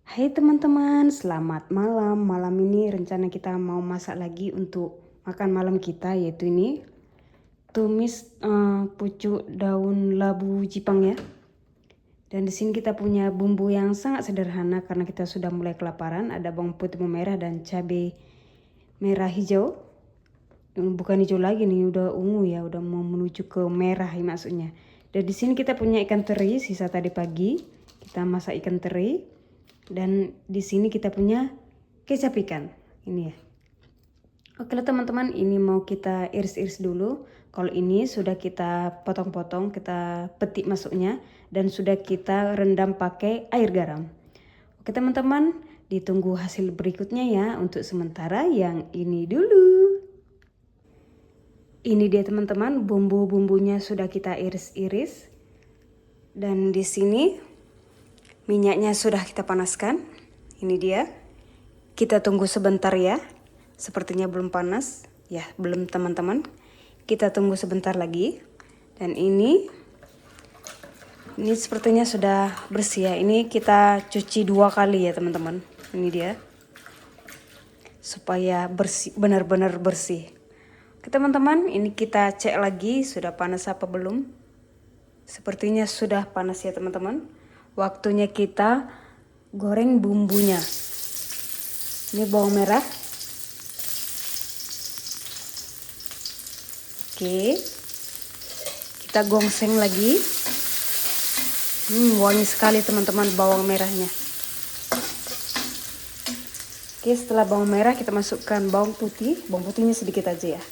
Hai teman-teman, selamat malam. Malam ini rencana kita mau masak lagi untuk makan malam kita, yaitu ini tumis pucuk daun labu Jepang ya. Dan di sini kita punya bumbu yang sangat sederhana karena kita sudah mulai kelaparan. Ada bawang putih merah dan cabai merah hijau. Bukan hijau lagi nih, udah ungu ya, udah mau menuju ke merah ya maksudnya. Dan di sini kita punya ikan teri sisa tadi pagi. Kita masak ikan teri. Dan di sini kita punya kecap ikan. Ini ya. Oke teman-teman, ini mau kita iris-iris dulu. Kalau ini sudah kita potong-potong, kita petik masuknya dan sudah kita rendam pakai air garam. Oke teman-teman, ditunggu hasil berikutnya ya. Untuk sementara yang ini dulu. Ini dia teman-teman, bumbu-bumbunya sudah kita iris-iris. Dan di sini minyaknya sudah kita panaskan. Ini dia. Kita tunggu sebentar ya. Sepertinya belum panas. Ya, belum teman-teman. Kita tunggu sebentar lagi. Dan ini sepertinya sudah bersih ya. Ini kita cuci 2 kali ya teman-teman. Ini dia. Supaya bersih, benar-benar bersih. Oke teman-teman, ini kita cek lagi sudah panas apa belum. Sepertinya sudah panas ya teman-teman. Waktunya kita goreng bumbunya. Ini bawang merah. Oke. Kita gongseng lagi. Wangi sekali teman-teman bawang merahnya. Oke, setelah bawang merah kita masukkan bawang putih. Bawang putihnya sedikit aja ya.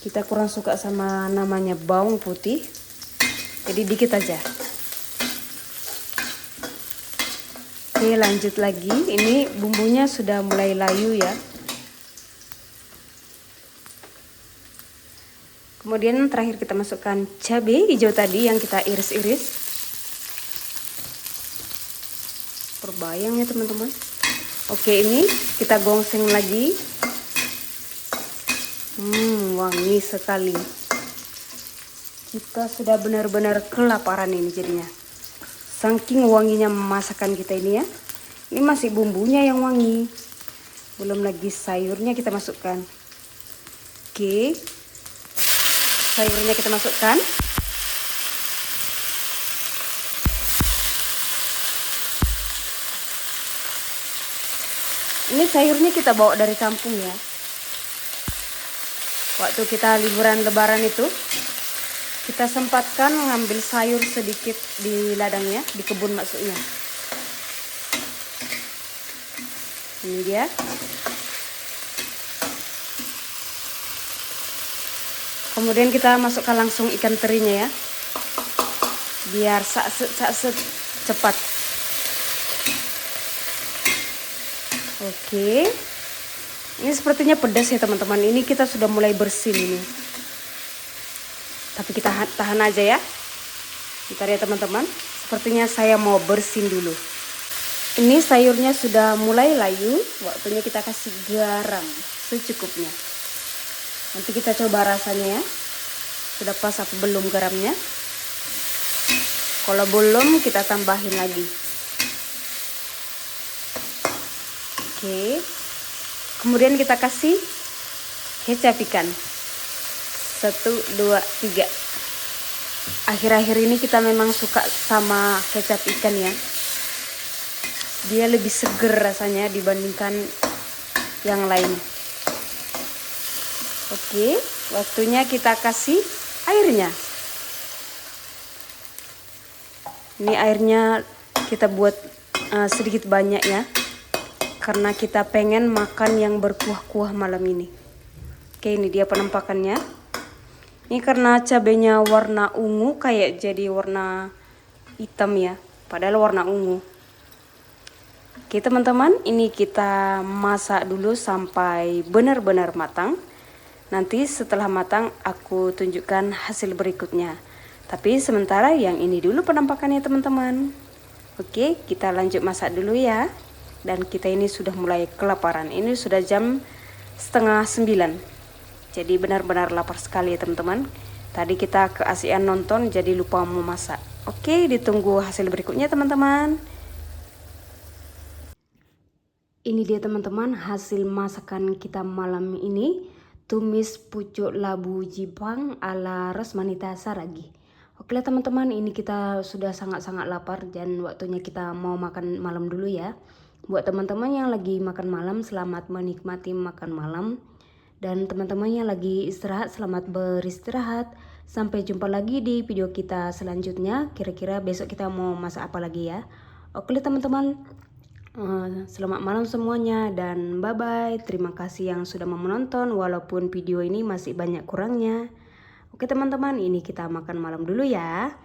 Kita kurang suka sama namanya bawang putih. Jadi dikit aja. Oke, lanjut lagi. Ini bumbunya sudah mulai layu ya. Kemudian terakhir kita masukkan cabai hijau tadi yang kita iris-iris. Terbayang ya teman-teman. Oke, ini kita gongseng lagi. Wangi sekali. Kita sudah benar-benar kelaparan ini jadinya. Saking wanginya masakan kita ini ya. Ini masih bumbunya yang wangi. Belum lagi sayurnya kita masukkan. Oke. Sayurnya kita masukkan. Ini sayurnya kita bawa dari kampung ya. Waktu kita liburan lebaran itu, kita sempatkan ngambil sayur sedikit di ladangnya, di kebun maksudnya. Ini dia. Kemudian kita masukkan langsung ikan terinya ya. Biar sakset cepat. Oke. Ini sepertinya pedas ya teman-teman. Ini kita sudah mulai bersin ini. Tapi kita tahan aja ya. Bentar ya teman-teman. Sepertinya saya mau bersin dulu. Ini sayurnya sudah mulai layu. Waktunya kita kasih garam secukupnya. Nanti kita coba rasanya ya. Sudah pas apa belum garamnya. Kalau belum kita tambahin lagi. Oke. Kemudian kita kasih kecap ikan. 1, 2, 3. Akhir-akhir ini kita memang suka sama kecap ikan ya. Dia lebih seger rasanya dibandingkan yang lain. Oke, waktunya kita kasih airnya. Ini airnya kita buat sedikit banyak ya. Karena kita pengen makan yang berkuah-kuah malam ini. Oke, ini dia penampakannya. Ini karena cabenya warna ungu kayak jadi warna hitam ya. Padahal warna ungu. Oke teman-teman, ini kita masak dulu sampai benar-benar matang. Nanti setelah matang aku tunjukkan hasil berikutnya. Tapi sementara yang ini dulu penampakannya teman-teman. Oke, kita lanjut masak dulu ya. Dan kita ini sudah mulai kelaparan. Ini sudah jam 8:30. Jadi benar-benar lapar sekali ya teman-teman. Tadi kita keasikan nonton jadi lupa mau masak. Oke, ditunggu hasil berikutnya teman-teman. Ini dia teman-teman hasil masakan kita malam ini. Tumis pucuk labu Jepang ala Rosmanita Saragi. Oke teman-teman, ini kita sudah sangat-sangat lapar dan waktunya kita mau makan malam dulu ya. Buat teman-teman yang lagi makan malam, selamat menikmati makan malam. Dan teman-teman yang lagi istirahat, selamat beristirahat. Sampai jumpa lagi di video kita selanjutnya. Kira-kira besok kita mau masak apa lagi ya. Oke teman-teman, selamat malam semuanya dan bye-bye. Terima kasih yang sudah menonton walaupun video ini masih banyak kurangnya. Oke teman-teman, ini kita makan malam dulu ya.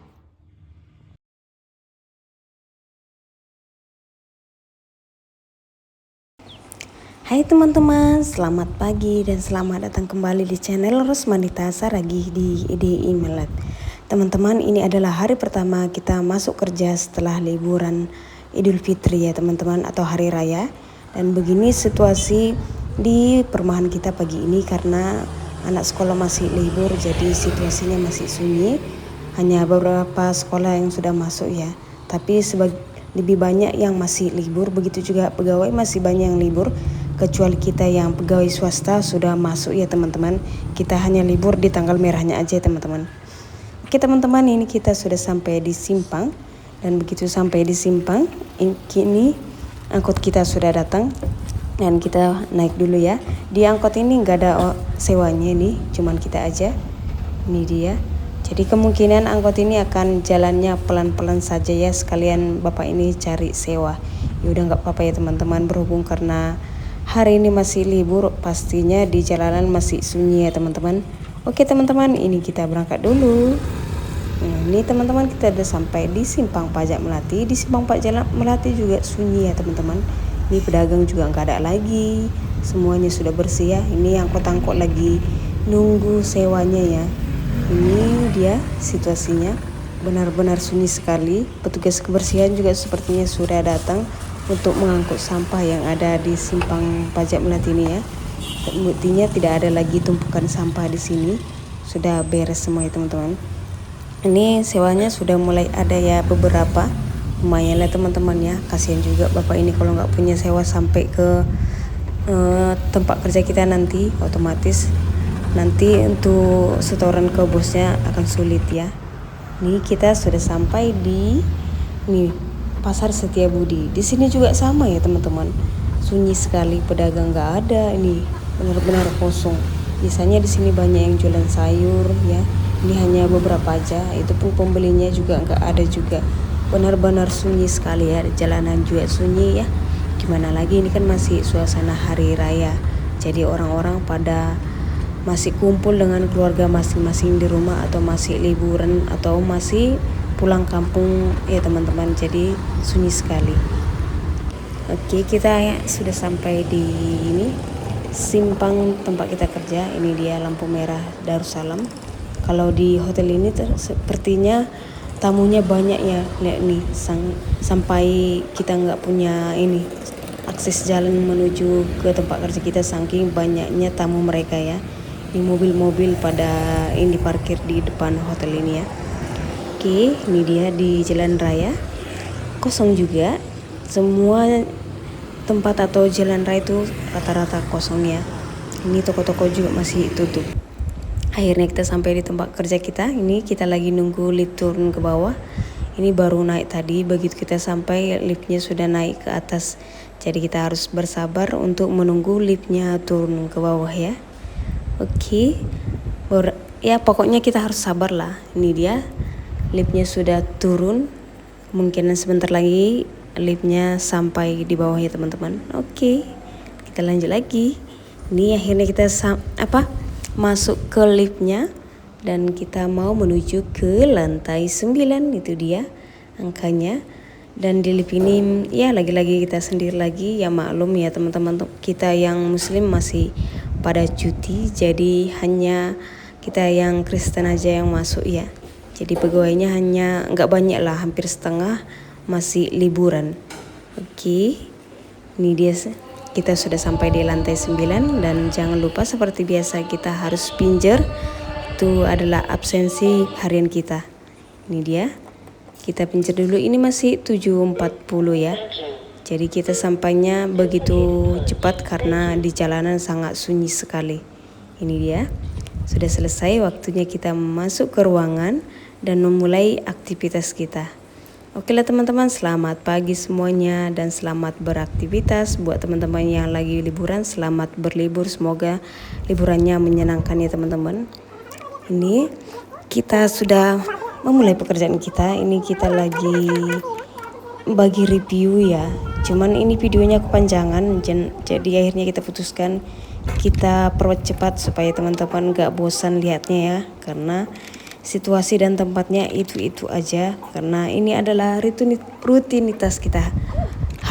Hai teman-teman, selamat pagi dan selamat datang kembali di channel Rosmanita Saragi di Ide Imelat. Teman-teman, ini adalah hari pertama kita masuk kerja setelah liburan Idul Fitri ya teman-teman, atau hari raya. Dan begini situasi di perumahan kita pagi ini karena anak sekolah masih libur, jadi situasinya masih sunyi. Hanya beberapa sekolah yang sudah masuk ya, tapi lebih banyak yang masih libur. Begitu juga pegawai masih banyak yang libur, kecuali kita yang pegawai swasta sudah masuk ya teman-teman. Kita hanya libur di tanggal merahnya aja teman-teman. Oke teman-teman, ini kita sudah sampai di Simpang. Dan begitu sampai di Simpang, kini angkot kita sudah datang. Dan kita naik dulu ya. Di angkot ini nggak ada sewanya nih, cuman kita aja. Ini dia. Jadi kemungkinan angkot ini akan jalannya pelan-pelan saja ya, sekalian bapak ini cari sewa. Ya udah nggak apa-apa ya teman-teman, berhubung karena hari ini masih libur, pastinya di jalanan masih sunyi ya teman-teman. Oke teman-teman, ini kita berangkat dulu. Nah, ini teman-teman kita udah sampai di Simpang Pajak Melati. Di Simpang Pajak Melati juga sunyi ya teman-teman. Ini pedagang juga nggak ada lagi, semuanya sudah bersih ya. Ini angkot-angkot lagi nunggu sewanya ya. Ini dia situasinya, benar-benar sunyi sekali. Petugas kebersihan juga sepertinya sudah datang untuk mengangkut sampah yang ada di Simpang Pajak Melati ini ya. Buktinya tidak ada lagi tumpukan sampah di sini. Sudah beres semua ya teman-teman. Ini sewanya sudah mulai ada ya beberapa. Lumayan lah teman-teman ya. Kasihan juga bapak ini kalau nggak punya sewa sampai ke tempat kerja kita nanti, otomatis nanti untuk setoran ke bosnya akan sulit ya. Ini kita sudah sampai di Pasar Setiabudi. Di sini juga sama ya teman-teman. Sunyi sekali, pedagang nggak ada. Ini benar-benar kosong. Biasanya di sini banyak yang jualan sayur ya. Ini hanya beberapa aja. Itu pun pembelinya juga nggak ada juga. Benar-benar sunyi sekali ya. Jalanan juga sunyi ya. Gimana lagi, ini kan masih suasana hari raya. Jadi orang-orang pada masih kumpul dengan keluarga masing-masing di rumah, atau masih liburan, atau masih pulang kampung ya teman-teman. Jadi sunyi sekali. Oke, kita sudah sampai di ini Simpang tempat kita kerja. Ini dia lampu merah Darussalam. Kalau di hotel ini sepertinya tamunya banyak ya. Lihat nih, sampai kita nggak punya ini akses jalan menuju ke tempat kerja kita, saking banyaknya tamu mereka ya. Ini mobil-mobil pada ini parkir di depan hotel ini ya. Oke, ini dia di jalan raya. Kosong juga. Semua tempat atau jalan raya itu rata-rata kosong ya. Ini toko-toko juga masih tutup. Akhirnya kita sampai di tempat kerja kita. Ini kita lagi nunggu lift turun ke bawah. Ini baru naik tadi. Begitu kita sampai, liftnya sudah naik ke atas. Jadi kita harus bersabar untuk menunggu liftnya turun ke bawah ya. Oke, ya pokoknya kita harus sabar lah. Ini dia, liftnya sudah turun. Mungkin sebentar lagi liftnya sampai di bawah ya teman-teman. Oke, kita lanjut lagi. Ini akhirnya kita masuk ke liftnya dan kita mau menuju ke lantai 9. Itu dia angkanya. Dan di lift ini ya lagi-lagi kita sendiri lagi ya. Maklum ya teman-teman, kita yang muslim masih pada cuti, jadi hanya kita yang Kristen aja yang masuk ya. Jadi pegawainya hanya nggak banyak lah, hampir setengah masih liburan. Oke, ini dia, kita sudah sampai di lantai 9. Dan jangan lupa seperti biasa kita harus pinjer itu adalah absensi harian kita. Ini dia. Kita pencet dulu, ini masih 7.40 ya. Jadi kita sampainya begitu cepat karena di jalanan sangat sunyi sekali. Ini dia. Sudah selesai, waktunya kita masuk ke ruangan dan memulai aktivitas kita. Oke lah teman-teman, selamat pagi semuanya dan selamat beraktivitas. Buat teman-teman yang lagi liburan, selamat berlibur. Semoga liburannya menyenangkan ya teman-teman. Ini kita sudah memulai pekerjaan kita. Ini kita lagi bagi review ya. Cuman ini videonya kepanjangan, jadi akhirnya kita putuskan kita percepat supaya teman-teman gak bosan lihatnya ya. Karena situasi dan tempatnya itu aja. Karena ini adalah rutinitas kita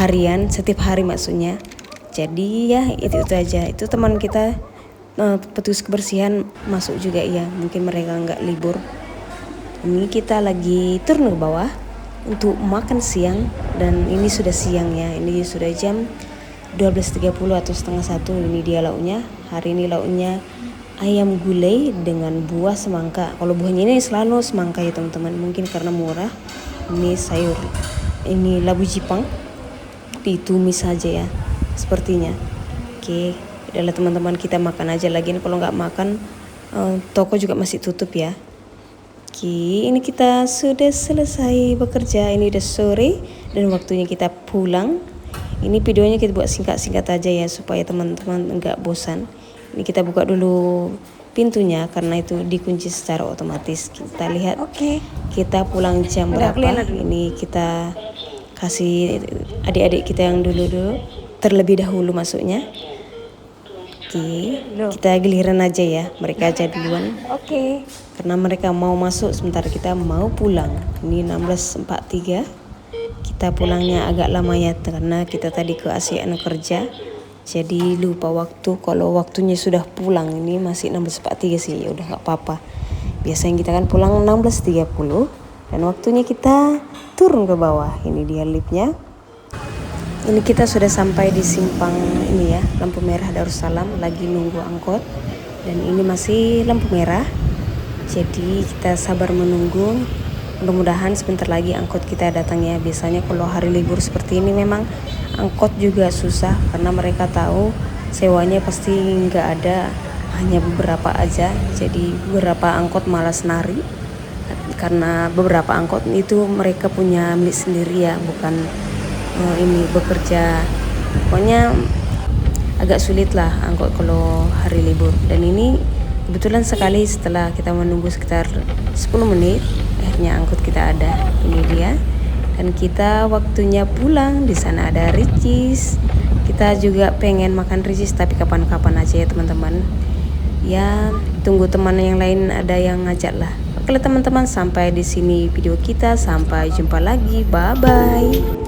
harian, setiap hari maksudnya. Jadi ya itu aja. Itu teman kita petugas kebersihan masuk juga ya. Mungkin mereka nggak libur. Ini kita lagi turun ke bawah untuk makan siang dan ini sudah siang ya. Ini sudah jam 12.30 atau setengah 1. Ini dia lauknya. Hari ini lauknya ayam gulai dengan buah semangka. Kalau buahnya ini selalu semangka ya teman-teman. Mungkin karena murah. Ini sayur, ini labu jipang ditumis saja ya sepertinya. Oke, adalah teman-teman, kita makan aja lagi. Kalau nggak makan toko juga masih tutup ya. Oke, ini kita sudah selesai bekerja. Ini udah sore dan waktunya kita pulang. Ini videonya kita buat singkat-singkat aja ya supaya teman-teman nggak bosan. Ini kita buka dulu pintunya karena itu dikunci secara otomatis. Kita lihat kita pulang jam berapa. Ini kita kasih adik-adik kita yang dulu terlebih dahulu masuknya. Oke, kita giliran aja ya, mereka aja duluan. Karena mereka mau masuk sementara kita mau pulang. Ini 16.43. Kita pulangnya agak lama ya karena kita tadi ke ASEAN kerja. Jadi lupa waktu. Kalau waktunya sudah pulang, ini masih 16.43 sih. Ya udah nggak apa-apa. Biasanya kita kan pulang 16.30 dan waktunya kita turun ke bawah. Ini dia liftnya. Ini kita sudah sampai di simpang ini ya, lampu merah Darussalam, lagi nunggu angkot. Dan ini masih lampu merah. Jadi kita sabar menunggu. Mudah-mudahan sebentar lagi angkot kita datang ya. Biasanya kalau hari libur seperti ini memang angkot juga susah karena mereka tahu sewanya pasti nggak ada, hanya beberapa aja. Jadi beberapa angkot malas nari karena beberapa angkot itu mereka punya milik sendiri ya, bukan ini bekerja. Pokoknya agak sulit lah angkot kalau hari libur. Dan ini kebetulan sekali setelah kita menunggu sekitar 10 menit akhirnya angkot kita ada. Ini dia. Dan kita waktunya pulang. Di sana ada Ricis. Kita juga pengen makan Ricis tapi kapan-kapan aja ya teman-teman. Ya, tunggu teman yang lain ada yang ngajak lah. Oke teman-teman, sampai di sini video kita. Sampai jumpa lagi. Bye bye.